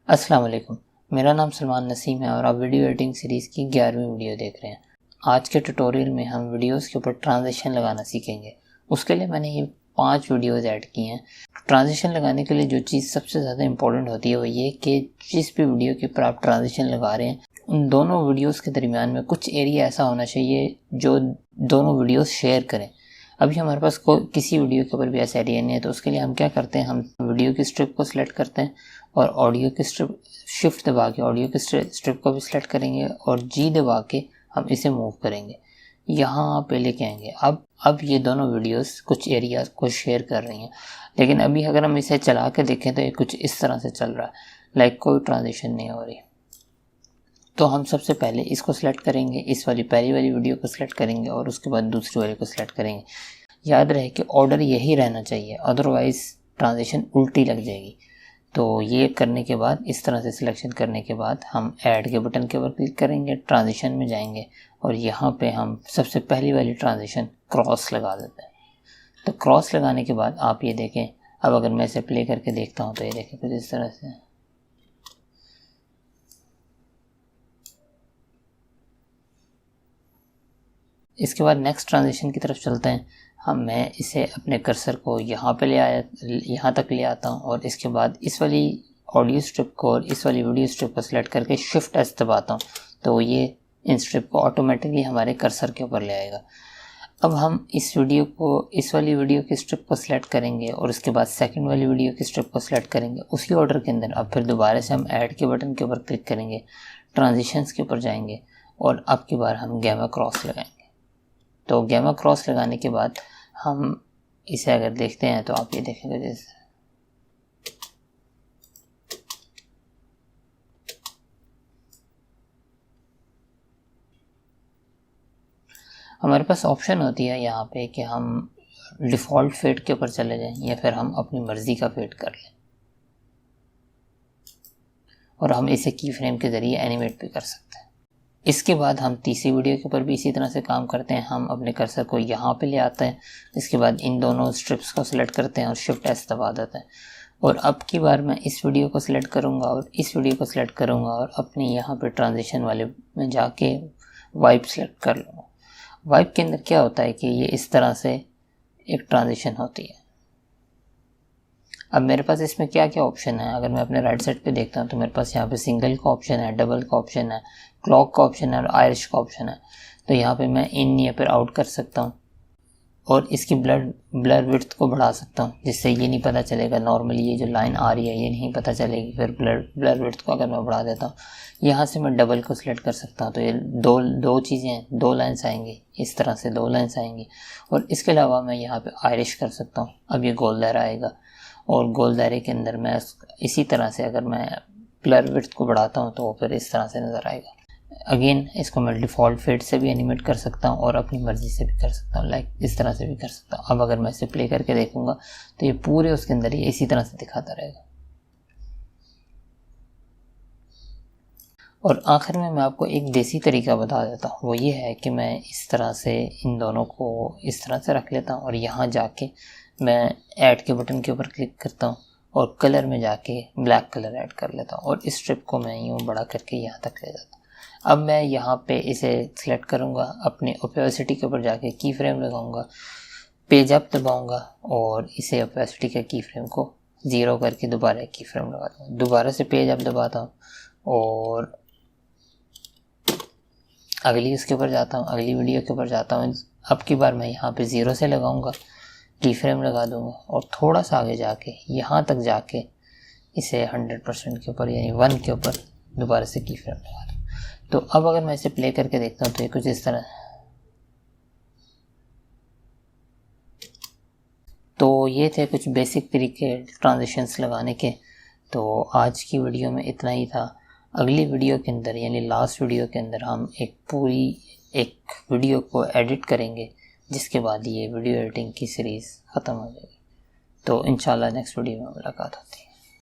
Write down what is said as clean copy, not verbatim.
अस्सलाम वालेकुम। मेरा नाम सलमान नसीम है और आप वीडियो एडिटिंग सीरीज़ की 11वीं वीडियो देख रहे हैं। आज के ट्यूटोरियल में हम वीडियोस के ऊपर ट्रांजिशन लगाना सीखेंगे। उसके लिए मैंने ये 5 वीडियोस ऐड की हैं। ट्रांजिशन लगाने के लिए जो चीज़ सबसे ज़्यादा इंपॉर्टेंट होती है वो ये कि जिस भी वीडियो के ऊपर आप ट्रांजिशन लगा रहे हैं उन दोनों वीडियोस के दरमियान में कुछ एरिया ऐसा होना चाहिए जो दोनों वीडियोस शेयर करें। अभी हमारे पास किसी वीडियो के ऊपर भी ऐसा एरिया नहीं है, तो उसके लिए हम क्या करते हैं, हम वीडियो की स्ट्रिप को सिलेक्ट करते हैं और ऑडियो की स्ट्रिप शिफ्ट दबा के ऑडियो की स्ट्रिप को भी सिलेक्ट करेंगे और जी दबा के हम इसे मूव करेंगे, यहाँ पे लेके आएंगे। अब ये दोनों वीडियोस कुछ एरिया को शेयर कर रही हैं, लेकिन अभी अगर हम इसे चला के देखें तो ये कुछ इस तरह से चल रहा है, लाइक कोई ट्रांजिशन नहीं हो रही। तो हम सबसे पहले इसको सिलेक्ट करेंगे, इस वाली पहली वाली वीडियो को सिलेक्ट करेंगे और उसके बाद दूसरी वाली को सिलेक्ट करेंगे। याद रहे कि ऑर्डर यही रहना चाहिए, अदरवाइज़ ट्रांजिशन उल्टी लग जाएगी। तो ये करने के बाद, इस तरह से सिलेक्शन करने के बाद हम ऐड के बटन के ऊपर क्लिक करेंगे, ट्रांजिशन में जाएंगे और यहाँ पे हम सबसे पहली वाली ट्रांजिशन क्रॉस लगा देते हैं। तो क्रॉस लगाने के बाद आप ये देखें, अब अगर मैं इसे प्ले करके देखता हूँ तो ये देखें कुछ इस तरह से। इसके बाद नेक्स्ट ट्रांजिशन की तरफ चलते हैं। मैं इसे अपने कर्सर को यहाँ तक ले आता हूँ और इसके बाद इस वाली ऑडियो स्ट्रिप को और इस वाली वीडियो स्ट्रिप को सिलेक्ट करके शिफ्ट एस दबाता हूँ, तो ये इन स्ट्रिप को ऑटोमेटिकली हमारे कर्सर के ऊपर ले आएगा। अब हम इस वाली वीडियो की स्ट्रिप को सिलेक्ट करेंगे और उसके बाद सेकंड वाली वीडियो की स्ट्रिप को सिलेक्ट करेंगे उसी ऑर्डर के अंदर। अब फिर दोबारा से हम ऐड के बटन के ऊपर क्लिक करेंगे, ट्रांजिशंस के ऊपर जाएंगे और अब की बार हम गैमा क्रॉस लगाएंगे। तो गैमा क्रॉस लगाने के बाद हम इसे अगर देखते हैं तो आप ये देखेंगे जैसे हमारे पास ऑप्शन होती है यहाँ पे कि हम डिफ़ॉल्ट फेड के ऊपर चले जाएं या फिर हम अपनी मर्ज़ी का फेड कर लें और हम इसे की फ्रेम के ज़रिए एनिमेट भी कर सकते हैं। इसके बाद हम तीसरी वीडियो के ऊपर भी इसी तरह से काम करते हैं। हम अपने कर्सर को यहाँ पे ले आते हैं, इसके बाद इन दोनों स्ट्रिप्स को सिलेक्ट करते हैं और शिफ्ट एस दबा देते हैं और अब की बार मैं इस वीडियो को सिलेक्ट करूँगा और इस वीडियो को सिलेक्ट करूँगा और अपने यहाँ पे ट्रांजिशन वाले में जाके वाइप सेलेक्ट कर लूँगा। वाइप के अंदर क्या होता है कि ये इस तरह से एक ट्रांजिशन होती है। अब मेरे पास इसमें क्या क्या ऑप्शन है, अगर मैं अपने राइट साइड पे देखता हूँ तो मेरे पास यहाँ पे सिंगल का ऑप्शन है, डबल का ऑप्शन है, क्लॉक का ऑप्शन है और आयरिश का ऑप्शन है। तो यहाँ पे मैं इन या फिर आउट कर सकता हूँ और इसकी ब्लर विड्थ को बढ़ा सकता हूँ, जिससे ये नहीं पता चलेगा, नॉर्मली ये जो लाइन आ रही है ये नहीं पता चलेगी। फिर ब्लर विड्थ को अगर मैं बढ़ा देता हूँ, यहाँ से मैं डबल को सिलेक्ट कर सकता हूँ तो ये दो चीज़ें हैं, 2 लाइन्स आएंगी, इस तरह से 2 लाइन्स आएंगी। और इसके अलावा मैं यहाँ पे आयरिश कर सकता हूँ। अब ये गोल दायरा आएगा और गोल दायरे के अंदर मैं इसी तरह से अगर मैं ब्लर विड्थ को बढ़ाता हूँ तो फिर इस तरह से नज़र आएगा। अगेन इसको मैं डिफ़ॉल्ट फेड से भी एनिमेट कर सकता हूँ और अपनी मर्ज़ी से भी कर सकता हूँ, लाइक इस तरह से भी कर सकता हूँ। अब अगर मैं इसे प्ले करके देखूँगा तो ये पूरे उसके अंदर ये इसी तरह से दिखाता रहेगा। और आखिर में मैं आपको एक देसी तरीका बता देता हूँ, वो ये है कि मैं इस तरह से इन दोनों को इस तरह से रख लेता हूँ और यहाँ जाके मैं ऐड के बटन के ऊपर क्लिक करता हूँ और कलर में जाके ब्लैक कलर ऐड कर लेता हूँ और इस स्ट्रिप को मैं यूँ बड़ा करके यहाँ तक ले जाता हूँ। अब मैं यहाँ पे इसे सिलेक्ट करूँगा, अपने ओपेसिटी के ऊपर जाके की फ्रेम लगाऊंगा, पेज अप दबाऊंगा और इसे ओपेसिटी के की फ्रेम को 0 करके दोबारा की फ्रेम लगा दूँगा। दोबारा से पेज अप दबाता हूँ और अगली उसके ऊपर जाता हूँ, अगली वीडियो के ऊपर जाता हूँ। अब की बार मैं यहाँ पे 0 से लगाऊंगा, की फ्रेम लगा दूँगा और थोड़ा सा आगे जाके यहाँ तक जाके इसे 100% के ऊपर यानी 1 के ऊपर दोबारा से की फ्रेम लगा दूँ। तो अब अगर मैं इसे प्ले करके देखता हूँ तो ये कुछ इस तरह। तो ये थे कुछ बेसिक तरीके ट्रांजिशंस लगाने के। तो आज की वीडियो में इतना ही था। अगली वीडियो के अंदर यानी लास्ट वीडियो के अंदर हम एक वीडियो को एडिट करेंगे, जिसके बाद ये वीडियो एडिटिंग की सीरीज़ ख़त्म हो जाएगी। तो इंशाल्लाह नेक्स्ट वीडियो में मुलाकात होती है।